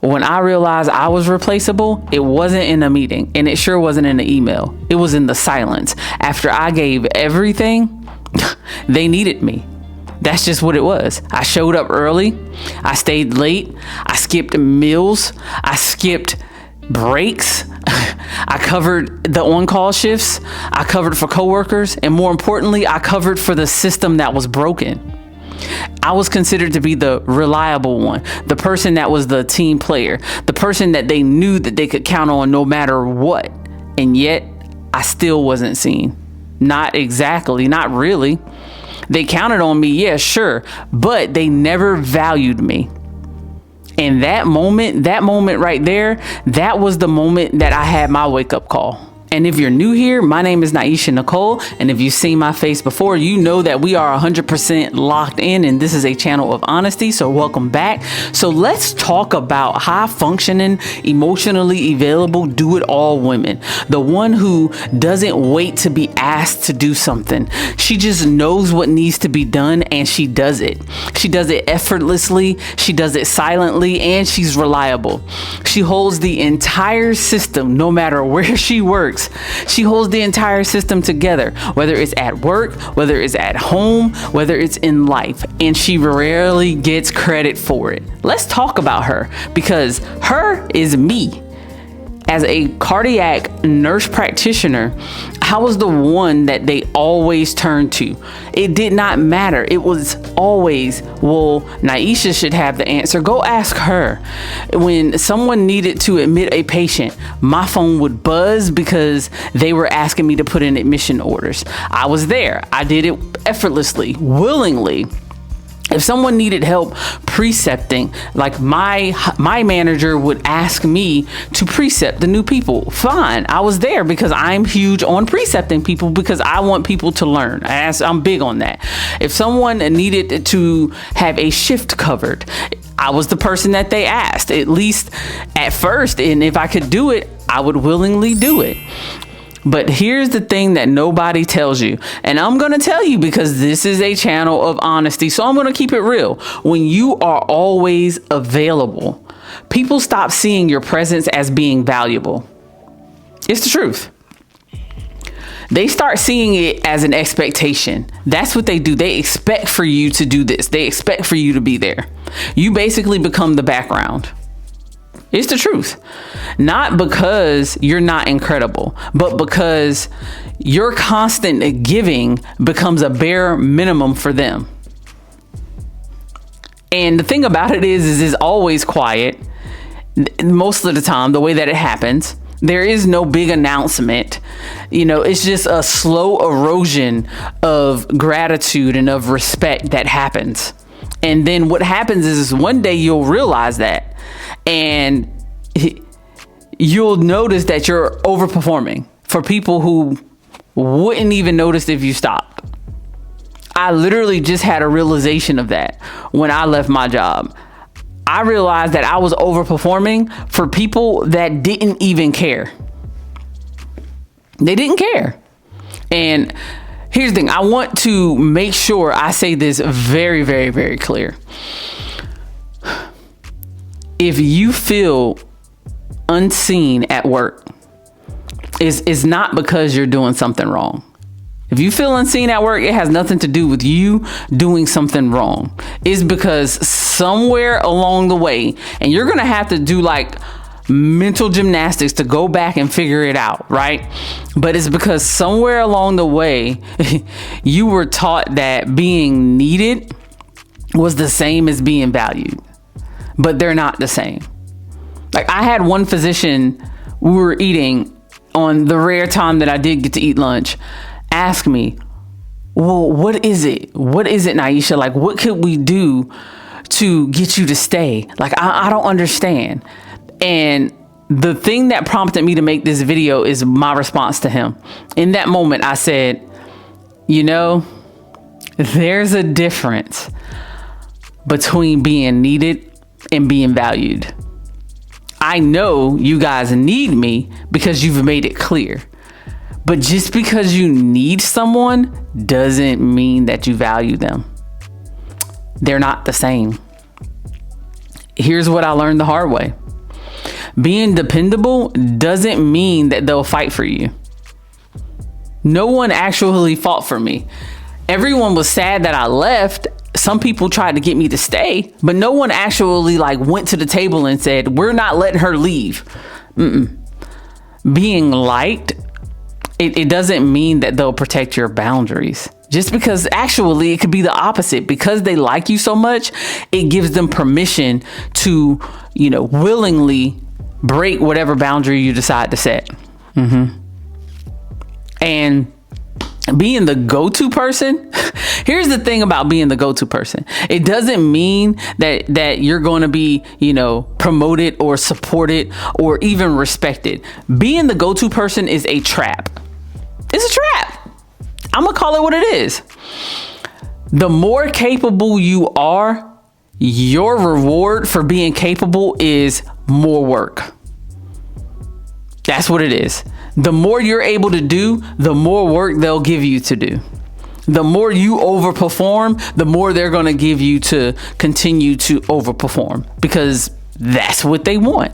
When I realized I was replaceable, it wasn't in a meeting, and it sure wasn't in an email. It was in the silence. After I gave everything, they needed me. That's just what it was. I showed up early. I stayed late. I skipped meals. I skipped breaks. I covered the on-call shifts. I covered for coworkers. And more importantly, I covered for the system that was broken. I was considered to be the reliable one, the person that was the team player, the person that they knew that they could count on no matter what. And yet I still wasn't seen. Not exactly, not really. They counted on me, yeah, sure, but they never valued me. And that moment right there, that was the moment that I had my wake up call. And if you're new here, my name is Naisha Nicole. And if you've seen my face before, you know that we are 100% locked in, and this is a channel of honesty. So welcome back. So let's talk about high functioning, emotionally available, do it all women. The one who doesn't wait to be asked to do something. She just knows what needs to be done and she does it. She does it effortlessly. She does it silently, and she's reliable. She holds the entire system, no matter where she works. She holds the entire system together, whether it's at work, whether it's at home, whether it's in life, and she rarely gets credit for it. Let's talk about her, because her is me. As a cardiac nurse practitioner, I was the one that they always turned to. It did not matter. It was always, well, Naisha should have the answer. Go ask her. When someone needed to admit a patient, my phone would buzz because they were asking me to put in admission orders. I was there. I did it effortlessly, willingly. If someone needed help precepting, like my manager would ask me to precept the new people, fine. I was there because I'm huge on precepting people, because I want people to learn. I'm big on that. If someone needed to have a shift covered, I was the person that they asked, at least at first. And if I could do it, I would willingly do it. But here's the thing that nobody tells you, and I'm going to tell you because this is a channel of honesty, so I'm going to keep it real. When you are always available, people stop seeing your presence as being valuable. It's the truth. They start seeing it as an expectation. That's what they do. They expect for you to do this. They expect for you to be there. You basically become the background. It's the truth. Not because you're not incredible, but because your constant giving becomes a bare minimum for them. And the thing about it is it's always quiet. Most of the time, the way that it happens, there is no big announcement. You know, it's just a slow erosion of gratitude and of respect that happens. And then what happens is one day you'll realize that, and you'll notice that you're overperforming for people who wouldn't even notice if you stopped. I literally just had a realization of that when I left my job. I realized that I was overperforming for people that didn't even care. They didn't care. And here's the thing. I want to make sure I say this very, very, very clear. If you feel unseen at work, it's not because you're doing something wrong. If you feel unseen at work, it has nothing to do with you doing something wrong. It's because somewhere along the way, and you're going to have to do like mental gymnastics to go back and figure it out, right? But it's because somewhere along the way, you were taught that being needed was the same as being valued, but they're not the same. Like I had one physician, we were eating on the rare time that I did get to eat lunch, ask me, well, what is it? What is it, Naisha? Like, what could we do to get you to stay? Like, I don't understand. And the thing that prompted me to make this video is my response to him. In that moment, I said, you know, there's a difference between being needed and being valued. I know you guys need me because you've made it clear. But just because you need someone doesn't mean that you value them. They're not the same. Here's what I learned the hard way. Being dependable doesn't mean that they'll fight for you. No one actually fought for me. Everyone was sad that I left. Some people tried to get me to stay, but no one actually went to the table and said, we're not letting her leave. Being liked, it doesn't mean that they'll protect your boundaries. Just because actually it could be the opposite. Because they like you so much, it gives them permission to, willingly break whatever boundary you decide to set. And being the go-to person, here's the thing about being the go-to person. It doesn't mean that you're going to be, promoted or supported or even respected. Being the go-to person is a trap. It's a trap. I'm going to call it what it is. The more capable you are, your reward for being capable is more work. That's what it is. The more you're able to do, the more work they'll give you to do. The more you overperform, the more they're going to give you to continue to overperform, because that's what they want.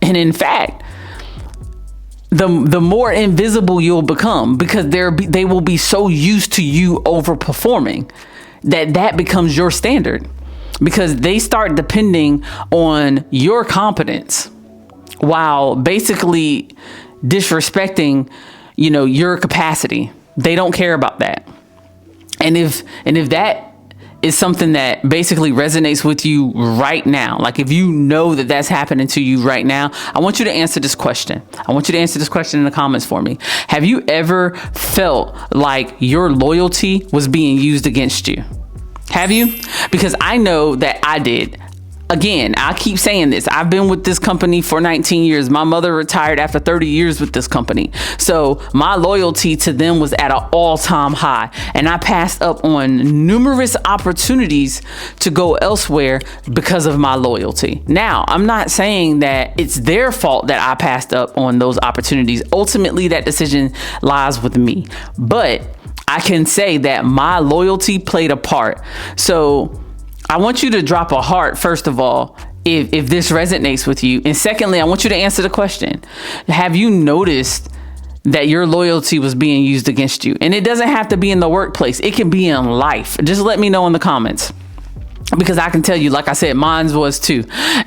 And in fact, the more invisible you'll become, because they will be so used to you overperforming that becomes your standard, because they start depending on your competence while basically disrespecting, your capacity. They don't care about that. And if that is something that basically resonates with you right now, if you know that that's happening to you right now, I want you to answer this question. I want you to answer this question in the comments for me. Have you ever felt like your loyalty was being used against you? Have you? Because I know that I did. Again, I keep saying this. I've been with this company for 19 years. My mother retired after 30 years with this company. So my loyalty to them was at an all-time high. And I passed up on numerous opportunities to go elsewhere because of my loyalty. Now, I'm not saying that it's their fault that I passed up on those opportunities. Ultimately, that decision lies with me. But I can say that my loyalty played a part. So I want you to drop a heart, first of all, if this resonates with you. And secondly, I want you to answer the question. Have you noticed that your loyalty was being used against you? And it doesn't have to be in the workplace. It can be in life. Just let me know in the comments, because I can tell you, like I said, mine was too.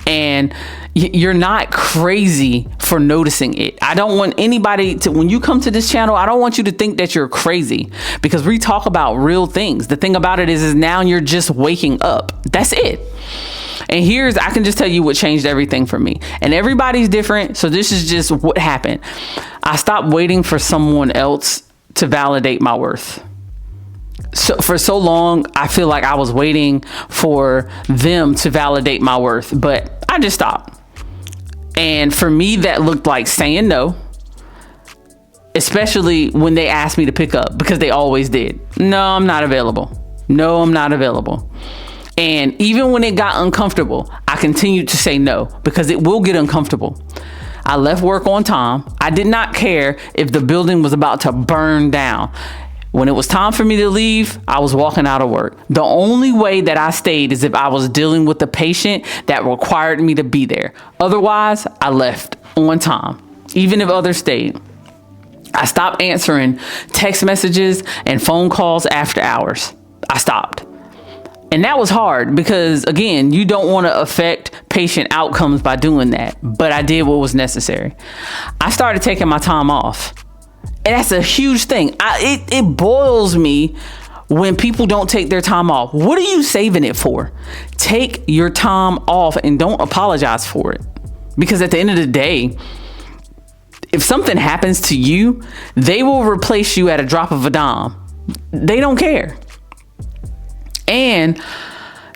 And you're not crazy for noticing it. I don't want anybody to, when you come to this channel, I don't want you to think that you're crazy, because we talk about real things. The thing about it is now you're just waking up. That's it. And I can just tell you what changed everything for me. And everybody's different. So this is just what happened. I stopped waiting for someone else to validate my worth. So for so long, I feel like I was waiting for them to validate my worth, but I just stopped. And for me, that looked like saying no, especially when they asked me to pick up, because they always did. No, I'm not available. No, I'm not available. And even when it got uncomfortable, I continued to say no, because it will get uncomfortable. I left work on time. I did not care if the building was about to burn down. When it was time for me to leave, I was walking out of work. The only way that I stayed is if I was dealing with a patient that required me to be there. Otherwise, I left on time, even if others stayed. I stopped answering text messages and phone calls after hours. I stopped. And that was hard because, again, you don't want to affect patient outcomes by doing that. But I did what was necessary. I started taking my time off. And that's a huge thing. It boils me when people don't take their time off. What are you saving it for? Take your time off and don't apologize for it. Because at the end of the day, if something happens to you, they will replace you at a drop of a dime. They don't care. And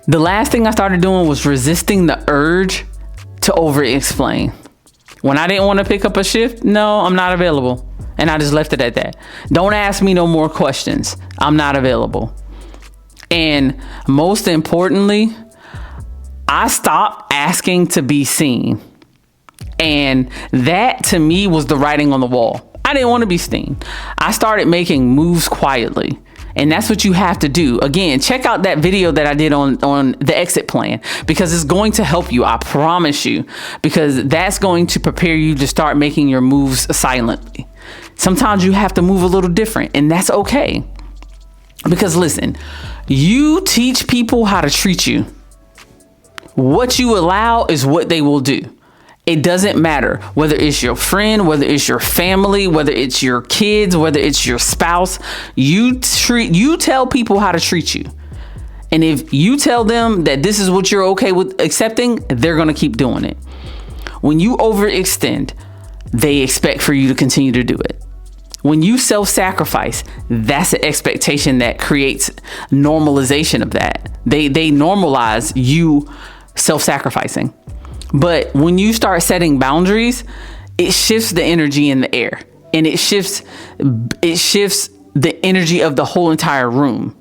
the last thing I started doing was resisting the urge to over-explain. When I didn't want to pick up a shift, no, I'm not available. And I just left it at that. Don't ask me no more questions. I'm not available. And most importantly, I stopped asking to be seen. And that to me was the writing on the wall. I didn't want to be seen. I started making moves quietly. And that's what you have to do. Again, check out that video that I did on the exit plan, because it's going to help you. I promise you, because that's going to prepare you to start making your moves silently. Sometimes you have to move a little different, and that's okay. Because listen, you teach people how to treat you. What you allow is what they will do. It doesn't matter whether it's your friend, whether it's your family, whether it's your kids, whether it's your spouse. You tell people how to treat you. And if you tell them that this is what you're okay with accepting, they're going to keep doing it. When you overextend, they expect for you to continue to do it. When you self-sacrifice, that's an expectation that creates normalization of that. They normalize you self-sacrificing. But when you start setting boundaries, it shifts the energy in the air, and it shifts the energy of the whole entire room.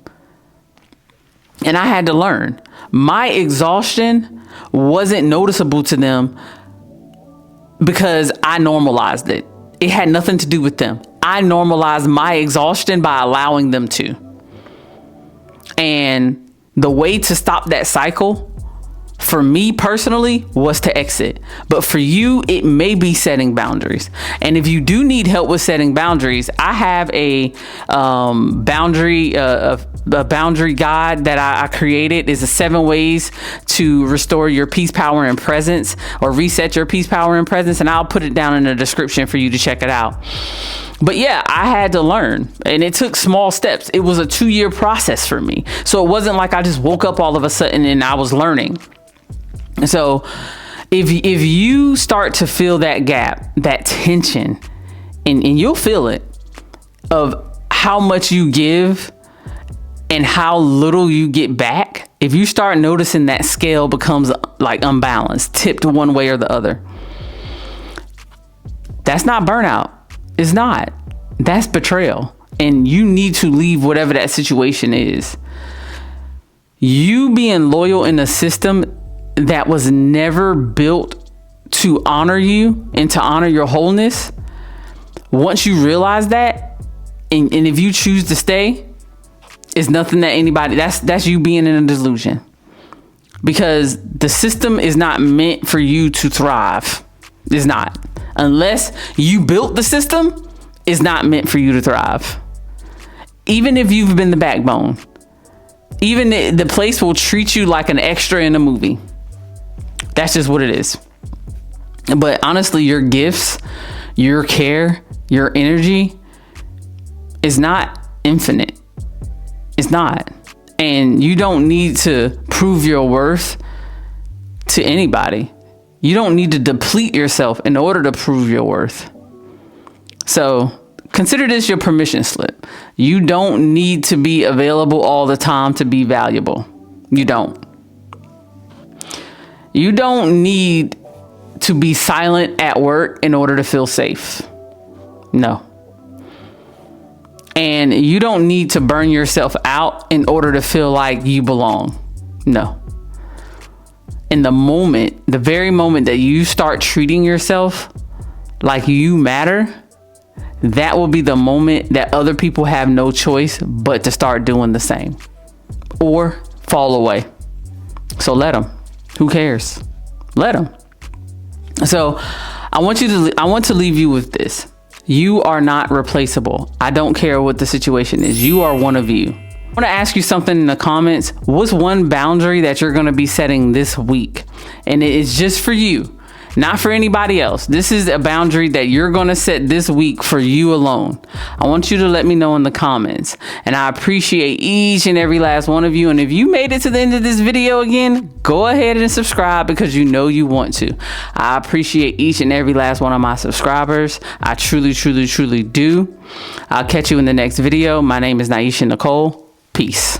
And I had to learn. My exhaustion wasn't noticeable to them because I normalized it. It had nothing to do with them. I normalized my exhaustion by allowing them to. And the way to stop that cycle, for me personally, was to exit. But for you, it may be setting boundaries. And if you do need help with setting boundaries, I have a boundary guide that I created. Is 7 ways to restore your peace, power, and presence, or reset your peace, power, and presence. And I'll put it down in the description for you to check it out. But yeah, I had to learn, and it took small steps. It was a 2-year process for me. So it wasn't like I just woke up all of a sudden and I was learning. So if you start to feel that gap, that tension, and you'll feel it, of how much you give and how little you get back, if you start noticing that scale becomes like unbalanced, tipped one way or the other, that's not burnout. It's not. That's betrayal. And you need to leave whatever that situation is. You being loyal in a system that was never built to honor you and to honor your wholeness, once you realize that, and if you choose to stay, it's nothing that anybody, that's you being in a delusion. Because the system is not meant for you to thrive. It's not. Unless you built the system, it's not meant for you to thrive. Even if you've been the backbone, even the place will treat you like an extra in a movie. That's just what it is. But honestly, your gifts, your care, your energy is not infinite. It's not. And you don't need to prove your worth to anybody. You don't need to deplete yourself in order to prove your worth. So consider this your permission slip. You don't need to be available all the time to be valuable. You don't. You don't need to be silent at work in order to feel safe. No. And you don't need to burn yourself out in order to feel like you belong. No. In the very moment that you start treating yourself like you matter, that will be the moment that other people have no choice but to start doing the same or fall away. So let them. Who cares? Let them. So I want to leave you with this. You are not replaceable. I don't care what the situation is. You are one of you. I want to ask you something in the comments. What's one boundary that you're going to be setting this week? And it's just for you, not for anybody else. This is a boundary that you're going to set this week for you alone. I want you to let me know in the comments. And I appreciate each and every last one of you. And if you made it to the end of this video again, go ahead and subscribe because you know you want to. I appreciate each and every last one of my subscribers. I truly, truly, truly do. I'll catch you in the next video. My name is Naisha Nicole. Peace.